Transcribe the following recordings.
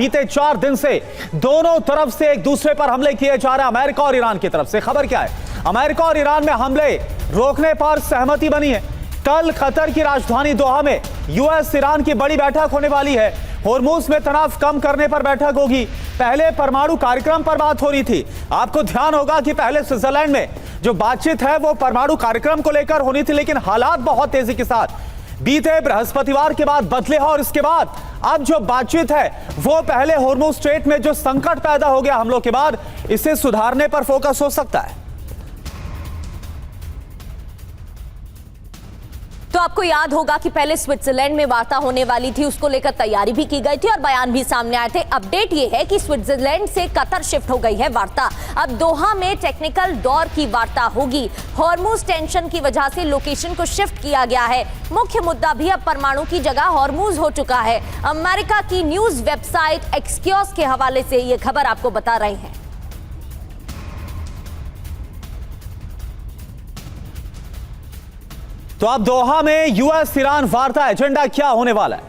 बीते 4 दिन से दोनों तरफ से एक दूसरे पर हमले किए जा रहे हैं। अमेरिका और ईरान की तरफ से खबर क्या है? अमेरिका और ईरान में हमले रोकने पर सहमति बनी है। कल कतर की राजधानी दोहा में यूएस ईरान की बड़ी बैठक होने वाली है। होर्मुज में तनाव कम करने पर बैठक होगी। पहले परमाणु कार्यक्रम पर बात हो रही थी। आपको ध्यान होगा कि पहले स्विट्जरलैंड में जो बातचीत है वो परमाणु कार्यक्रम को लेकर होनी थी, लेकिन हालात बहुत तेजी के साथ बीते बृहस्पतिवार के बाद बदले हैं और इसके बाद अब जो बातचीत है वो पहले होर्मुज स्ट्रेट में जो संकट पैदा हो गया हमलों के बाद, इसे सुधारने पर फोकस हो सकता है। तो आपको याद होगा कि पहले स्विट्जरलैंड में वार्ता होने वाली थी, उसको लेकर तैयारी भी की गई थी और बयान भी सामने आए थे। अपडेट ये है कि स्विट्जरलैंड से कतर शिफ्ट हो गई है वार्ता। अब दोहा में टेक्निकल दौर की वार्ता होगी। हॉर्मुज टेंशन की वजह से लोकेशन को शिफ्ट किया गया है। मुख्य मुद्दा भी अब परमाणु की जगह हॉर्मुज हो चुका है। अमेरिका की न्यूज वेबसाइट एक्सियोस के हवाले से यह खबर आपको बता रहे हैं। तो अब दोहा में यूएस ईरान वार्ता एजेंडा क्या होने वाला है?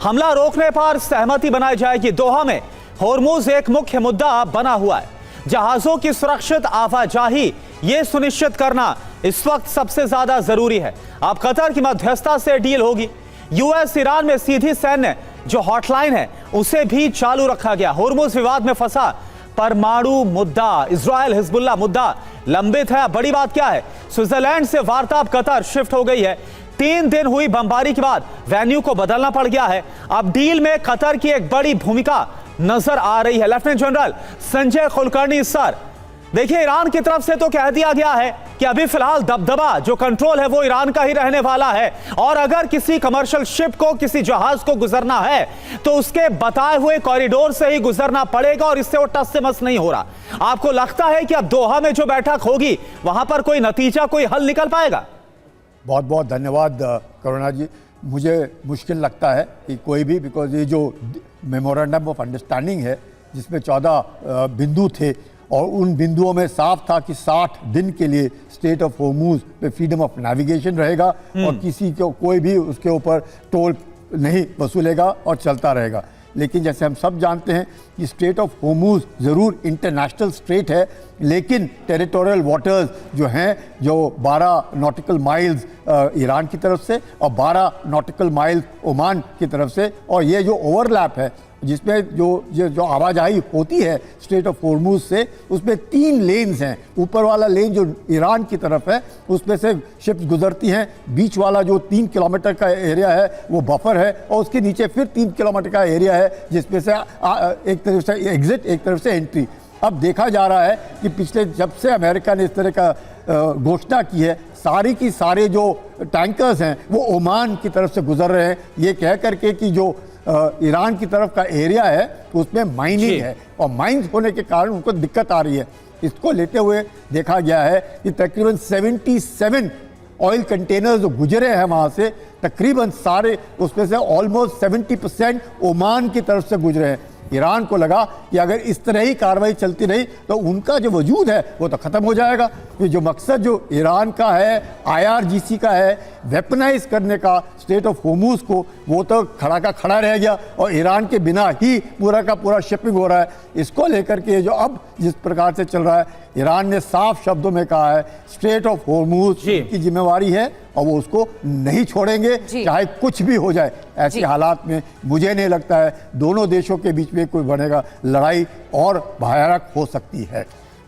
हमला रोकने पर सहमति बनाई जाएगी। दोहा में होर्मुज एक मुख्य मुद्दा बना हुआ है। जहाजों की सुरक्षित आवाजाही यह सुनिश्चित करना इस वक्त सबसे ज्यादा जरूरी है। अब कतर की मध्यस्थता से डील होगी। यूएस ईरान में सीधी सैन्य जो हॉटलाइन है उसे भी चालू रखा गया। होर्मुज विवाद में फंसा परमाणु मुद्दा, इजराइल हिजबुल्लाह मुद्दा लंबित है। बड़ी बात क्या है? स्विट्जरलैंड से वार्ता अब कतर शिफ्ट हो गई है। 3 दिन हुई बमबारी के बाद वेन्यू को बदलना पड़ गया है। अब डील में कतर की एक बड़ी भूमिका नजर आ रही है। Lieutenant general Sanjay Kulkarni sir, देखिए ईरान की तरफ से तो कह दिया गया है कि अभी फिलहाल दबदबा जो कंट्रोल है वो ईरान का ही रहने वाला है और अगर किसी कमर्शियल शिप को, किसी जहाज को गुजरना है तो उसके बताए हुए कॉरिडोर से ही गुजरना पड़ेगा और इससे वो टस से मस नहीं हो रहा। आपको लगता है कि अब दोहा में जो बैठक होगी वहां पर कोई नतीजा, कोई हल निकल पाएगा? बहुत बहुत धन्यवाद करुणा जी। मुझे मुश्किल लगता है कि कोई भी, बिकॉज ये जो मेमोरेंडम ऑफ अंडरस्टैंडिंग है जिसमें 14 बिंदु थे और उन बिंदुओं में साफ था कि 60 दिन के लिए स्टेट ऑफ होर्मुज पे फ्रीडम ऑफ नेविगेशन रहेगा और किसी को कोई भी उसके ऊपर टोल नहीं वसूलेगा और चलता रहेगा। लेकिन जैसे हम सब जानते हैं कि स्टेट ऑफ होर्मुज ज़रूर इंटरनेशनल स्ट्रेट है, लेकिन टेरिटोरियल वाटर्स जो हैं, जो 12 नॉटिकल माइल्स ईरान की तरफ से और 12 नॉटिकल माइल्स ओमान की तरफ से, और ये जो ओवरलैप है जिसमें जो आवाजाही होती है स्टेट ऑफ होर्मुज से, उसमें 3 लेन्स हैं। ऊपर वाला लेन जो ईरान की तरफ है उसमें से शिप्स गुजरती हैं। बीच वाला जो 3 किलोमीटर का एरिया है वो बफर है और उसके नीचे फिर 3 किलोमीटर का एरिया है जिसमें से एक तरफ से एग्जिट, एक तरफ से एंट्री। अब देखा जा रहा है कि पिछले जब से अमेरिका ने इस तरह का घोषणा की है, सारी की सारे जो टैंकर्स हैं वो ओमान की तरफ से गुजर रहे हैं, ये कह करके कि जो ईरान की तरफ का एरिया है उसमें माइनिंग है और माइंस होने के कारण उनको दिक्कत आ रही है। इसको लेते हुए देखा गया है कि तकरीबन 77 ऑयल कंटेनर्स जो गुजरे हैं वहाँ से, तकरीबन सारे उसमें से ऑलमोस्ट 70% ओमान की तरफ से गुजरे हैं। ईरान को लगा कि अगर इस तरह ही कार्रवाई चलती रही तो उनका जो वजूद है वो तो ख़त्म हो जाएगा। कि जो मकसद जो ईरान का है, IRGC का है, वेपनाइज करने का स्टेट ऑफ होर्मुज को, वो तो खड़ा का खड़ा रह गया और ईरान के बिना ही पूरा का पूरा शिपिंग हो रहा है। इसको लेकर के जो अब जिस प्रकार से चल रहा है, ईरान ने साफ शब्दों में कहा है स्टेट ऑफ होर्मुज की जिम्मेवारी है और वो उसको नहीं छोड़ेंगे चाहे कुछ भी हो जाए। ऐसे हालात में मुझे नहीं लगता है दोनों देशों के बीच में कोई बनेगा, लड़ाई और भयानक हो सकती है।